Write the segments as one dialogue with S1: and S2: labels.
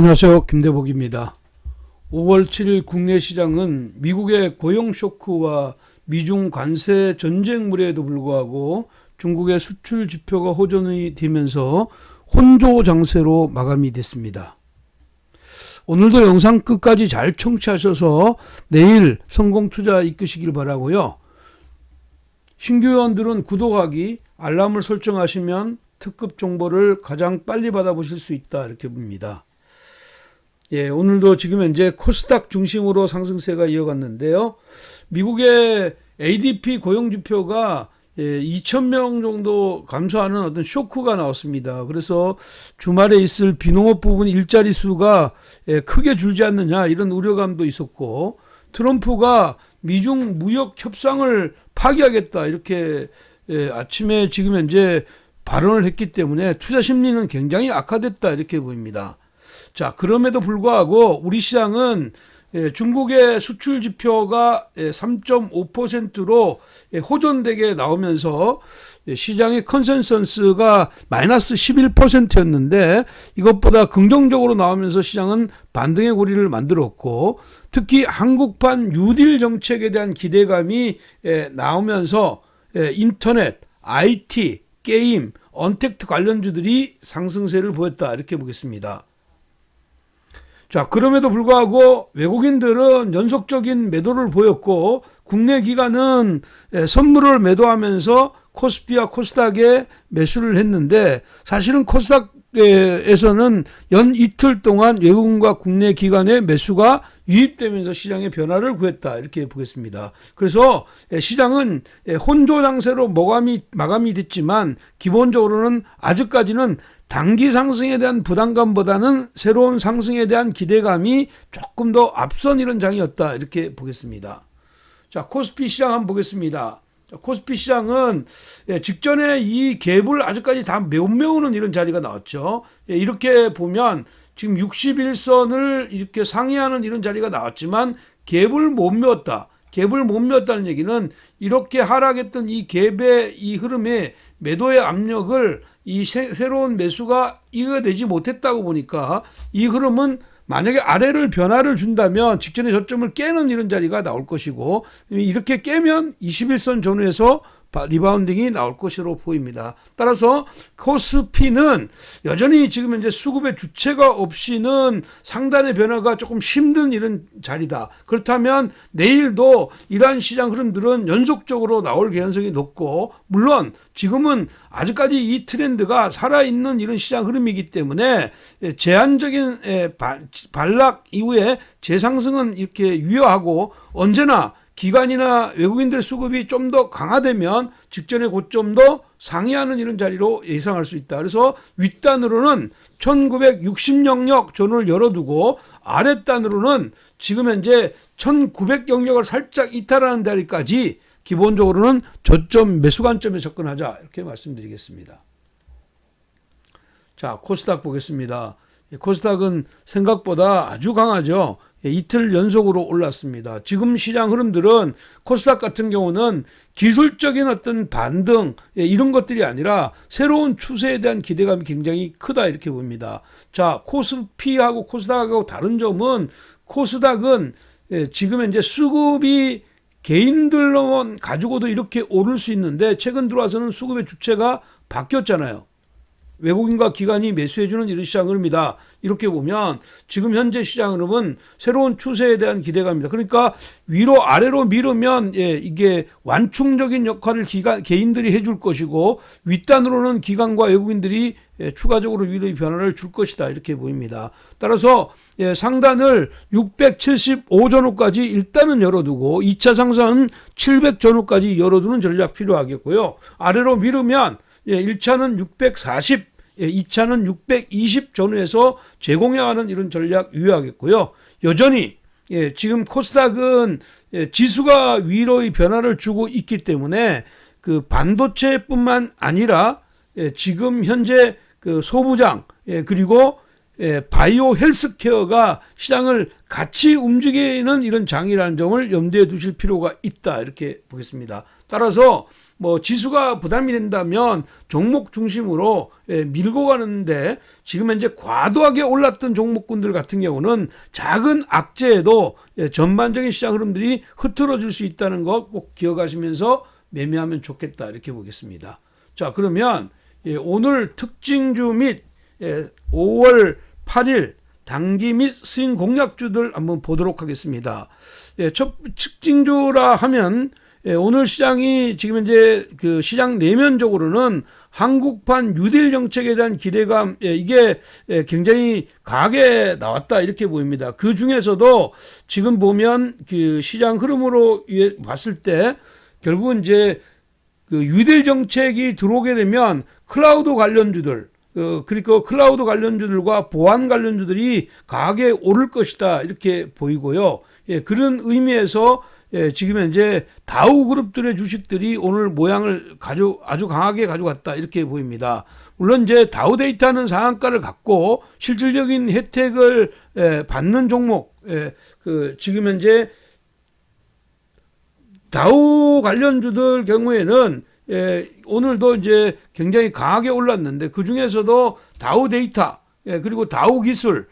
S1: 안녕하세요. 김대복입니다. 5월 7일 국내 시장은 미국의 고용 쇼크와 미중 관세 전쟁물에도 불구하고 중국의 수출 지표가 호전이 되면서 혼조 장세로 마감이 됐습니다. 오늘도 영상 끝까지 잘 청취하셔서 내일 성공 투자 이끄시길 바라고요. 신규 회원들은 구독하기, 알람을 설정하시면 특급 정보를 가장 빨리 받아보실 수 있다 이렇게 봅니다. 오늘도 지금 현재 코스닥 중심으로 상승세가 이어갔는데요. 미국의 ADP 고용지표가 2,000명 정도 감소하는 어떤 쇼크가 나왔습니다. 그래서 주말에 있을 비농업 부분 일자리 수가 크게 줄지 않느냐 이런 우려감도 있었고, 트럼프가 미중 무역 협상을 파기하겠다 이렇게 아침에 지금 현재 발언을 했기 때문에 투자 심리는 굉장히 악화됐다 이렇게 보입니다. 자, 그럼에도 불구하고 우리 시장은 중국의 수출 지표가 3.5%로 호전되게 나오면서 시장의 컨센서스가 마이너스 11%였는데 이것보다 긍정적으로 나오면서 시장은 반등의 고리를 만들었고, 특히 한국판 뉴딜 정책에 대한 기대감이 나오면서 인터넷, IT, 게임, 언택트 관련주들이 상승세를 보였다 이렇게 보겠습니다. 자, 그럼에도 불구하고 외국인들은 연속적인 매도를 보였고, 국내 기관은 선물을 매도하면서 코스피와 코스닥에 매수를 했는데, 사실은 코스닥에서는 연 이틀 동안 외국인과 국내 기관의 매수가 유입되면서 시장의 변화를 구했다 이렇게 보겠습니다. 그래서 시장은 혼조 장세로 마감이 됐지만 기본적으로는 아직까지는 단기 상승에 대한 부담감보다는 새로운 상승에 대한 기대감이 조금 더 앞선 이런 장이었다 이렇게 보겠습니다. 자, 코스피 시장 한번 보겠습니다. 자, 코스피 시장은 직전에 이 갭을 아직까지 다 못 메우는 이런 자리가 나왔죠. 이렇게 보면 지금 61선을 이렇게 상회하는 이런 자리가 나왔지만 갭을 못 메웠다. 갭을 못 메웠다는 얘기는 이렇게 하락했던 이 갭의 이 흐름에 매도의 압력을 이 새로운 매수가 이어내지 못했다고 보니까 이 흐름은 만약에 아래를 변화를 준다면 직전의 저점을 깨는 이런 자리가 나올 것이고, 이렇게 깨면 21선 전후에서 리바운딩이 나올 것으로 보입니다. 따라서 코스피는 여전히 지금 현재 수급의 주체가 없이는 상단의 변화가 조금 힘든 이런 자리다. 그렇다면 내일도 이러한 시장 흐름들은 연속적으로 나올 개연성이 높고, 물론 지금은 아직까지 이 트렌드가 살아있는 이런 시장 흐름이기 때문에 제한적인 반락 이후에 재상승은 이렇게 유효하고, 언제나 기관이나 외국인들 수급이 좀 더 강화되면 직전의 고점도 상회하는 이런 자리로 예상할 수 있다. 그래서 윗단으로는 1960 영역 존을 열어두고, 아랫단으로는 지금 현재 1900 영역을 살짝 이탈하는 자리까지 기본적으로는 저점 매수 관점에 접근하자 이렇게 말씀드리겠습니다. 자, 코스닥 보겠습니다. 코스닥은 생각보다 아주 강하죠. 이틀 연속으로 올랐습니다. 지금 시장 흐름들은 코스닥 같은 경우는 기술적인 어떤 반등 이런 것들이 아니라 새로운 추세에 대한 기대감이 굉장히 크다 이렇게 봅니다. 자, 코스피하고 코스닥하고 다른 점은, 코스닥은 지금 현재 수급이 개인들로만 가지고도 이렇게 오를 수 있는데, 최근 들어와서는 수급의 주체가 바뀌었잖아요. 외국인과 기관이 매수해주는 이런 시장 흐름이다. 이렇게 보면 지금 현재 시장 흐름은 새로운 추세에 대한 기대감입니다. 그러니까 위로 아래로 미루면 이게 완충적인 역할을 개인들이 해줄 것이고, 윗단으로는 기관과 외국인들이 추가적으로 위로의 변화를 줄 것이다 이렇게 보입니다. 따라서 상단을 675전후까지 일단은 열어두고 2차 상승은 700전후까지 열어두는 전략 필요하겠고요. 아래로 미루면 1차는 640, 2차는 620 전후에서 재공략하는 이런 전략 유효하겠고요. 여전히 지금 코스닥은 지수가 위로의 변화를 주고 있기 때문에 그 반도체뿐만 아니라 지금 현재 그 소부장 그리고 바이오 헬스케어가 시장을 같이 움직이는 이런 장이라는 점을 염두에 두실 필요가 있다 이렇게 보겠습니다. 따라서 뭐 지수가 부담이 된다면 종목 중심으로 밀고 가는데 지금 현재 과도하게 올랐던 종목군들 같은 경우는 작은 악재에도 전반적인 시장 흐름들이 흐트러질 수 있다는 거 꼭 기억하시면서 매매하면 좋겠다 이렇게 보겠습니다. 자, 그러면 오늘 특징주 및 5월 8일 단기 및 스윙 공략주들 한번 보도록 하겠습니다. 첫 특징주라 하면 오늘 시장이 지금 현재 그 시장 내면적으로는 한국판 뉴딜 정책에 대한 기대감 이게 굉장히 강하게 나왔다 이렇게 보입니다. 그 중에서도 지금 보면 그 시장 흐름으로 봤을 때 결국은 이제 그 뉴딜 정책이 들어오게 되면 클라우드 관련주들 그리고 클라우드 관련주들과 보안 관련주들이 강하게 오를 것이다 이렇게 보이고요. 그런 의미에서 지금 현재 다우 그룹들의 주식들이 오늘 모양을 아주 강하게 가져갔다 이렇게 보입니다. 물론 이제 다우 데이터는 상한가를 갖고 실질적인 혜택을 받는 종목, 그 지금 현재 다우 관련주들 경우에는 오늘도 이제 굉장히 강하게 올랐는데 그 중에서도 다우 데이터 그리고 다우 기술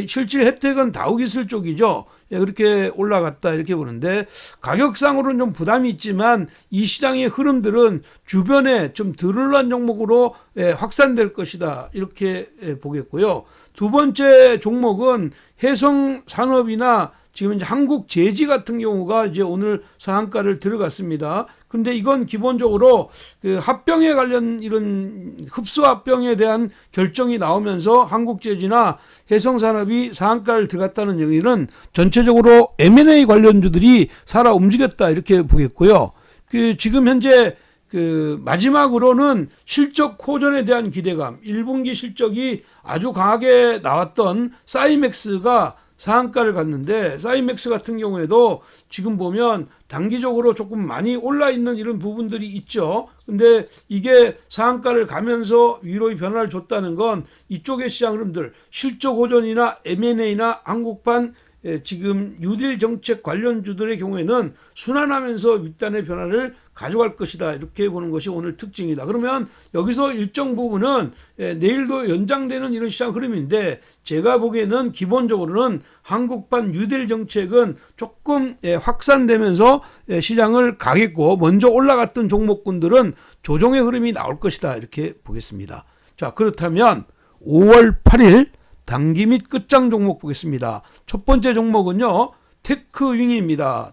S1: 실질 혜택은 다우 기술 쪽이죠. 그렇게 올라갔다 이렇게 보는데 가격상으로는 좀 부담이 있지만 이 시장의 흐름들은 주변에 좀 덜올란 종목으로 확산될 것이다 이렇게 보겠고요. 두 번째 종목은 해성산업이나 지금 이제 한국제지 같은 경우가 이제 오늘 상한가를 들어갔습니다. 근데 이건 기본적으로 그 합병에 관련 이런 흡수 합병에 대한 결정이 나오면서 한국제지나 해성산업이 상한가를 들어갔다는 얘기는 전체적으로 M&A 관련주들이 살아 움직였다 이렇게 보겠고요. 그 지금 현재 그 마지막으로는 실적 호전에 대한 기대감, 1분기 실적이 아주 강하게 나왔던 사이맥스가 상한가를 갔는데 사이맥스 같은 경우에도 지금 보면 단기적으로 조금 많이 올라 있는 이런 부분들이 있죠. 근데 이게 상한가를 가면서 위로의 변화를 줬다는 건 이쪽의 시장 흐름들 실적 호전이나 M&A나 한국판 지금 뉴딜 정책 관련주들의 경우에는 순환하면서 윗단의 변화를 가져갈 것이다 이렇게 보는 것이 오늘 특징이다. 그러면 여기서 일정 부분은 내일도 연장되는 이런 시장 흐름인데 제가 보기에는 기본적으로는 한국판 뉴딜 정책은 조금 확산되면서 시장을 가겠고 먼저 올라갔던 종목군들은 조정의 흐름이 나올 것이다 이렇게 보겠습니다. 자, 그렇다면 5월 8일 단기 및 끝장 종목 보겠습니다. 첫 번째 종목은요. 테크윙입니다.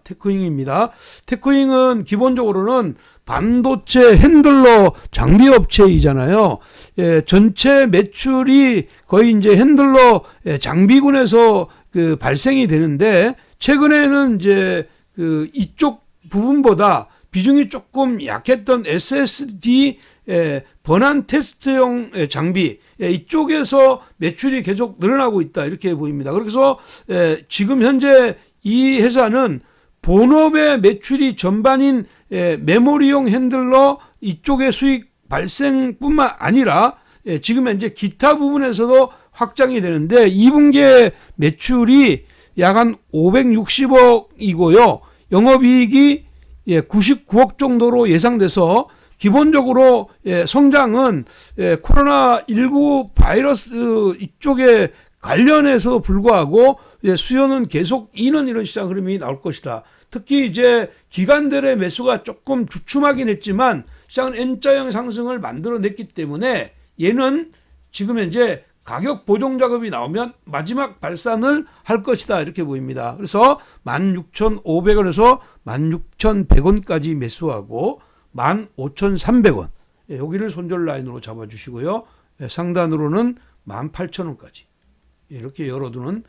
S1: 테크윙은 기본적으로는 반도체 핸들러 장비 업체이잖아요. 전체 매출이 거의 이제 핸들러 장비군에서 그 발생이 되는데 최근에는 이제 그 이쪽 부분보다 비중이 조금 약했던 SSD 번안 테스트용 장비 이쪽에서 매출이 계속 늘어나고 있다 이렇게 보입니다. 그래서 지금 현재 이 회사는 본업의 매출이 전반인 메모리용 핸들러 이쪽의 수익 발생뿐만 아니라 지금 현재 기타 부분에서도 확장이 되는데 2분기에 매출이 약 한 560억이고요. 영업이익이 99억 정도로 예상돼서 기본적으로 성장은 코로나19 바이러스 이쪽에 관련해서 불구하고 수요는 계속 이는 이런 시장 흐름이 나올 것이다. 특히 이제 기관들의 매수가 조금 주춤하긴 했지만 시장은 N자형 상승을 만들어냈기 때문에 얘는 지금 현재 가격 보정 작업이 나오면 마지막 발산을 할 것이다 이렇게 보입니다. 그래서 16,500원에서 16,100원까지 매수하고 15,300원 여기를 손절 라인으로 잡아주시고요. 상단으로는 18,000원까지 이렇게 열어두는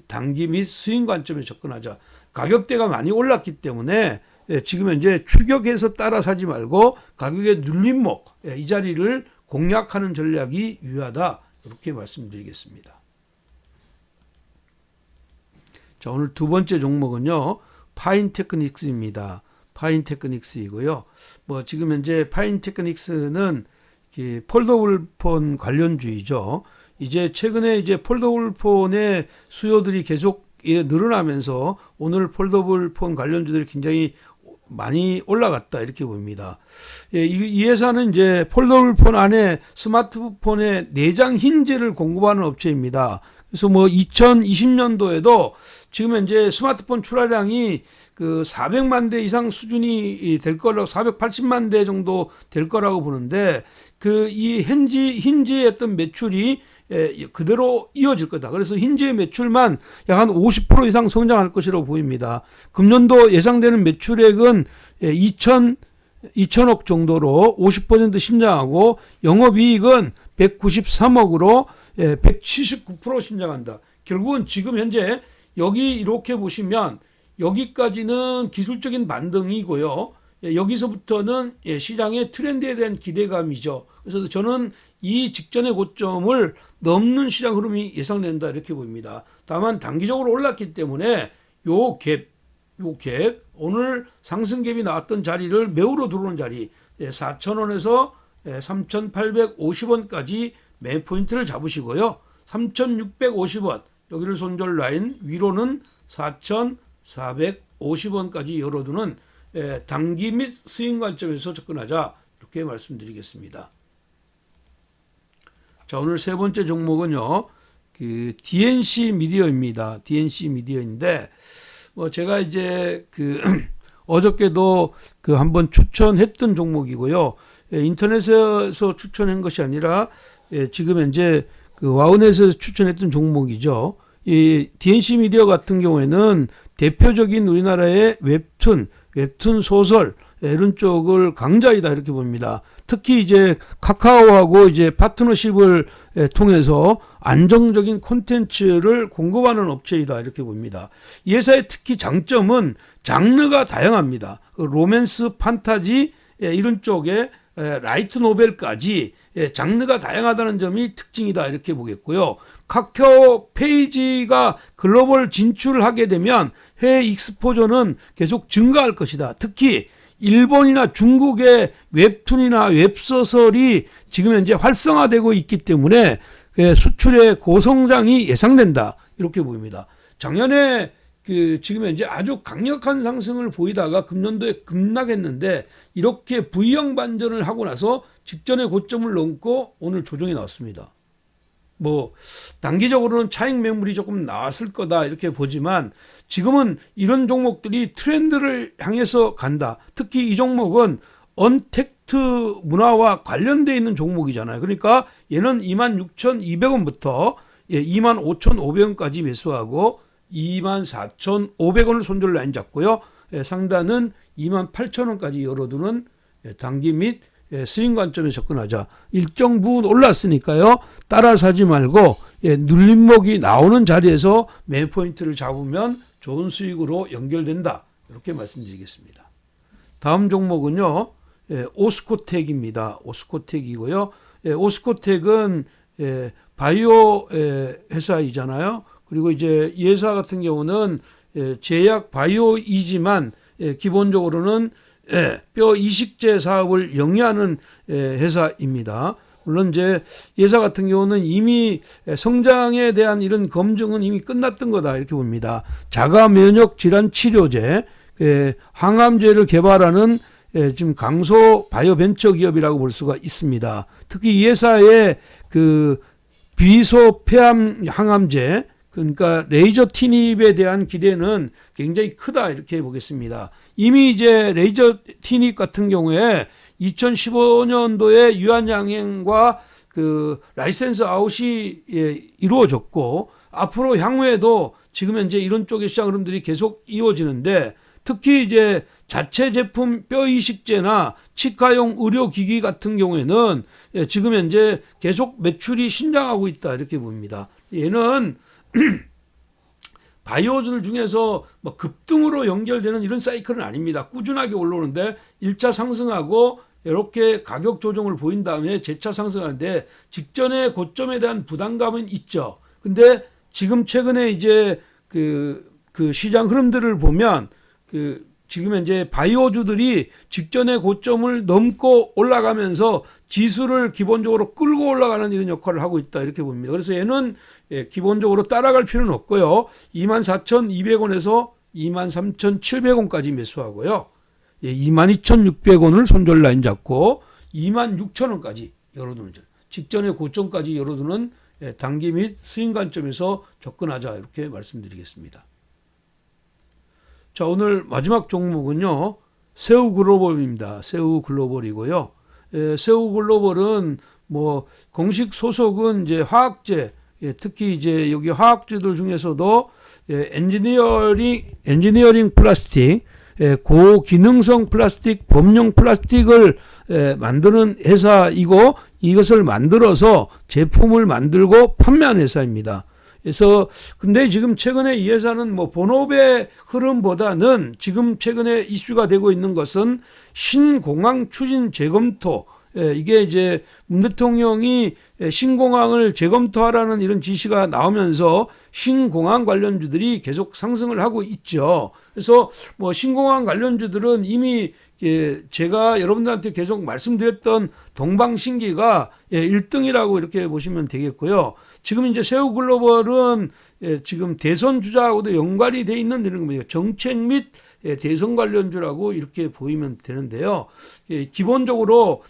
S1: 단기 및 스윙 관점에 접근하자. 가격대가 많이 올랐기 때문에 지금 현재 추격해서 따라 사지 말고 가격의 눌림목 이 자리를 공략하는 전략이 유효하다 이렇게 말씀드리겠습니다. 자, 오늘 두 번째 종목은요. 파인테크닉스입니다. 파인테크닉스이고요. 뭐 지금 현재 파인테크닉스는 폴더블 폰 관련주이죠. 이제 최근에 이제 폴더블 폰의 수요들이 계속 늘어나면서 오늘 폴더블 폰 관련주들이 굉장히 많이 올라갔다 이렇게 봅니다. 예, 이 회사는 이제 폴더블 폰 안에 스마트폰의 내장 힌지를 공급하는 업체입니다. 그래서 뭐 2020년도에도 지금 현재 스마트폰 출하량이 그 400만 대 이상 수준이 될 거라고 480만 대 정도 될 거라고 보는데 그 이 힌지의 어떤 매출이 그대로 이어질 거다. 그래서 힌지의 매출만 약 한 50% 이상 성장할 것이라고 보입니다. 금년도 예상되는 매출액은 2천억 정도로 50% 신장하고 영업이익은 193억으로 179% 신장한다. 결국은 지금 현재 여기 이렇게 보시면 여기까지는 기술적인 반등이고요. 여기서부터는 시장의 트렌드에 대한 기대감이죠. 그래서 저는 이 직전의 고점을 넘는 시장 흐름이 예상된다 이렇게 보입니다. 다만 단기적으로 올랐기 때문에 요 갭 오늘 상승 갭이 나왔던 자리를 매우로 들어오는 자리 4,000원에서 3,850원까지 매 포인트를 잡으시고요. 3,650원 여기를 손절 라인 위로는 4,450원까지 열어두는 단기 및 스윙 관점에서 접근하자 이렇게 말씀드리겠습니다. 자, 오늘 세 번째 종목은요, 그 DNC 미디어입니다. DNC 미디어인데, 뭐 제가 이제 어저께도 한번 추천했던 종목이고요. 인터넷에서 추천한 것이 아니라 지금 현재 와우넷에서 추천했던 종목이죠. 이 DNC 미디어 같은 경우에는 대표적인 우리나라의 웹툰 소설 이런 쪽을 강자이다 이렇게 봅니다. 특히 이제 카카오하고 이제 파트너십을 통해서 안정적인 콘텐츠를 공급하는 업체이다 이렇게 봅니다. 이 회사의 특히 장점은 장르가 다양합니다. 로맨스, 판타지 이런 쪽에 라이트 노벨까지 장르가 다양하다는 점이 특징이다 이렇게 보겠고요. 카카오 페이지가 글로벌 진출을 하게 되면 해외 익스포저는 계속 증가할 것이다. 특히 일본이나 중국의 웹툰이나 웹소설이 지금 현재 활성화되고 있기 때문에 수출의 고성장이 예상된다 이렇게 보입니다. 작년에 지금 현재 아주 강력한 상승을 보이다가 금년도에 급락했는데 이렇게 V형 반전을 하고 나서 직전의 고점을 넘고 오늘 조정이 나왔습니다. 뭐 단기적으로는 차익 매물이 조금 나왔을 거다 이렇게 보지만 지금은 이런 종목들이 트렌드를 향해서 간다. 특히 이 종목은 언택트 문화와 관련되어 있는 종목이잖아요. 그러니까 얘는 26,200원부터 25,500원까지 매수하고 24,500원을 손절 라인 잡고요. 상단은 28,000원까지 열어두는 단기 및 스윙 관점에 접근하자. 일정 부분 올랐으니까요. 따라 사지 말고 눌림목이 나오는 자리에서 매 포인트를 잡으면 좋은 수익으로 연결된다. 이렇게 말씀드리겠습니다. 다음 종목은요. 오스코텍입니다. 오스코텍이고요. 오스코텍은 바이오 회사이잖아요. 그리고 이제 이 회사 같은 경우는 제약 바이오이지만 기본적으로는 뼈 이식제 사업을 영위하는 회사입니다. 물론 이제 회사 같은 경우는 이미 성장에 대한 이런 검증은 이미 끝났던 거다 이렇게 봅니다. 자가 면역 질환 치료제, 항암제를 개발하는 지금 강소 바이오 벤처 기업이라고 볼 수가 있습니다. 특히 이 회사의 비소 폐암 항암제, 그러니까 레이저 티닙에 대한 기대는 굉장히 크다 이렇게 보겠습니다. 이미 이제 레이저 티닙 같은 경우에 2015년도에 유한양행과 라이센스 아웃이 이루어졌고 앞으로 향후에도 지금 현재 이런 쪽의 시장 흐름들이 계속 이루어지는데 특히 이제 자체 제품 뼈 이식제나 치과용 의료기기 같은 경우에는 지금 현재 계속 매출이 신장하고 있다 이렇게 봅니다. 얘는 바이오들 중에서 뭐 급등으로 연결되는 이런 사이클은 아닙니다. 꾸준하게 올라오는데 1차 상승하고 이렇게 가격 조정을 보인 다음에 재차 상승하는데 직전의 고점에 대한 부담감은 있죠. 근데 지금 최근에 이제 그 시장 흐름들을 보면 지금 현재 바이오주들이 직전의 고점을 넘고 올라가면서 지수를 기본적으로 끌고 올라가는 이런 역할을 하고 있다 이렇게 봅니다. 그래서 얘는 기본적으로 따라갈 필요는 없고요. 24,200원에서 23,700원까지 매수하고요. 22,600원을 손절 라인 잡고 26,000원까지 열어두는 직전의 고점까지 열어두는 단기 및 스윙 관점에서 접근하자 이렇게 말씀드리겠습니다. 자, 오늘 마지막 종목은요. 새우글로벌입니다. 새우글로벌이고요. 새우글로벌은 뭐 공식 소속은 이제 화학제, 특히 이제 여기 화학제들 중에서도 엔지니어링 플라스틱, 고기능성 플라스틱, 범용 플라스틱을 만드는 회사이고 이것을 만들어서 제품을 만들고 판매하는 회사입니다. 그래서 근데 지금 최근에 이 회사는 뭐 본업의 흐름보다는 지금 최근에 이슈가 되고 있는 것은 신공항 추진 재검토, 이게 이제 문 대통령이 신공항을 재검토하라는 이런 지시가 나오면서 신공항 관련주들이 계속 상승을 하고 있죠. 그래서 뭐 신공항 관련주들은 이미 제가 여러분들한테 계속 말씀드렸던 동방신기가 1등이라고 이렇게 보시면 되겠고요. 지금 이제 새우글로벌은 지금 대선 주자하고도 연관이 돼 있는 이런 겁니다. 정책 및 대선 관련주라고 이렇게 보이면 되는데요. 기본적으로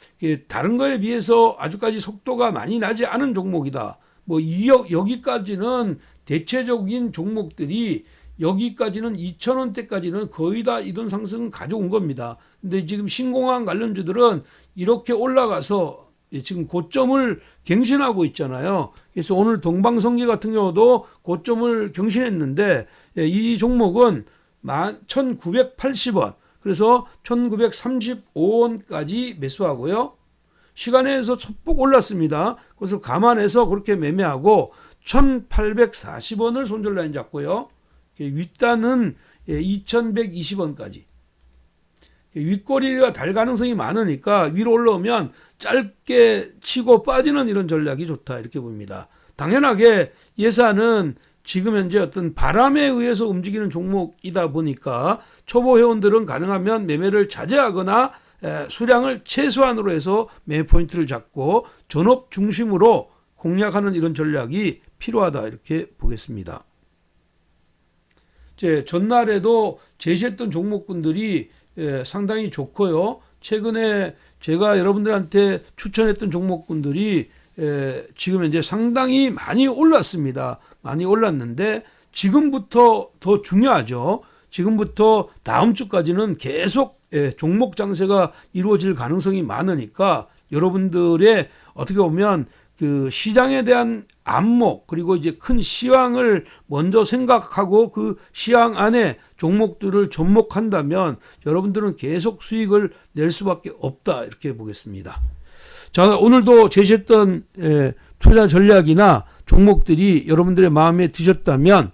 S1: 다른 거에 비해서 아직까지 속도가 많이 나지 않은 종목이다. 뭐 여기까지는 대체적인 종목들이 여기까지는 2,000원대까지는 거의 다 이동 상승은 가져온 겁니다. 근데 지금 신공항 관련주들은 이렇게 올라가서 지금 고점을 갱신하고 있잖아요. 그래서 오늘 동방성기 같은 경우도 고점을 경신했는데 이 종목은 1,980원, 그래서 1,935원까지 매수하고요. 시간에서 소폭 올랐습니다. 그래서 감안해서 그렇게 매매하고 1,840원을 손절 라인 잡고요. 윗단은 2,120원까지. 윗꼬리가 달 가능성이 많으니까 위로 올라오면 짧게 치고 빠지는 이런 전략이 좋다 이렇게 봅니다. 당연하게 예산은 지금 현재 어떤 바람에 의해서 움직이는 종목이다 보니까 초보 회원들은 가능하면 매매를 자제하거나 수량을 최소한으로 해서 매매 포인트를 잡고 전업 중심으로 공략하는 이런 전략이 필요하다 이렇게 보겠습니다. 전날에도 제시했던 종목군들이 상당히 좋고요. 최근에 제가 여러분들한테 추천했던 종목군들이 지금 현재 상당히 많이 올랐습니다. 많이 올랐는데 지금부터 더 중요하죠. 지금부터 다음 주까지는 계속 종목 장세가 이루어질 가능성이 많으니까 여러분들의 어떻게 보면 그 시장에 대한 안목 그리고 이제 큰 시황을 먼저 생각하고 그 시황 안에 종목들을 접목한다면 여러분들은 계속 수익을 낼 수밖에 없다 이렇게 보겠습니다. 자, 오늘도 제시했던 투자 전략이나 종목들이 여러분들의 마음에 드셨다면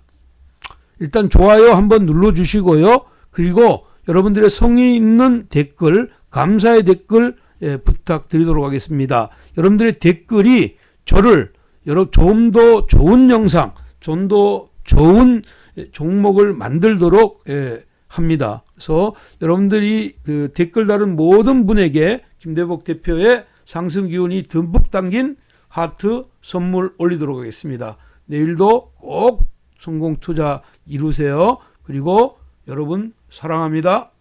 S1: 일단 좋아요 한번 눌러주시고요. 그리고 여러분들의 성의 있는 댓글, 감사의 댓글 부탁드리도록 하겠습니다. 여러분들의 댓글이 저를 좀 더 좋은 영상, 좀 더 좋은 종목을 만들도록 합니다. 그래서 여러분들이 그 댓글 다른 모든 분에게 김대복 대표의 상승 기운이 듬뿍 담긴 하트 선물 올리도록 하겠습니다. 내일도 꼭 성공 투자 이루세요. 그리고 여러분 사랑합니다.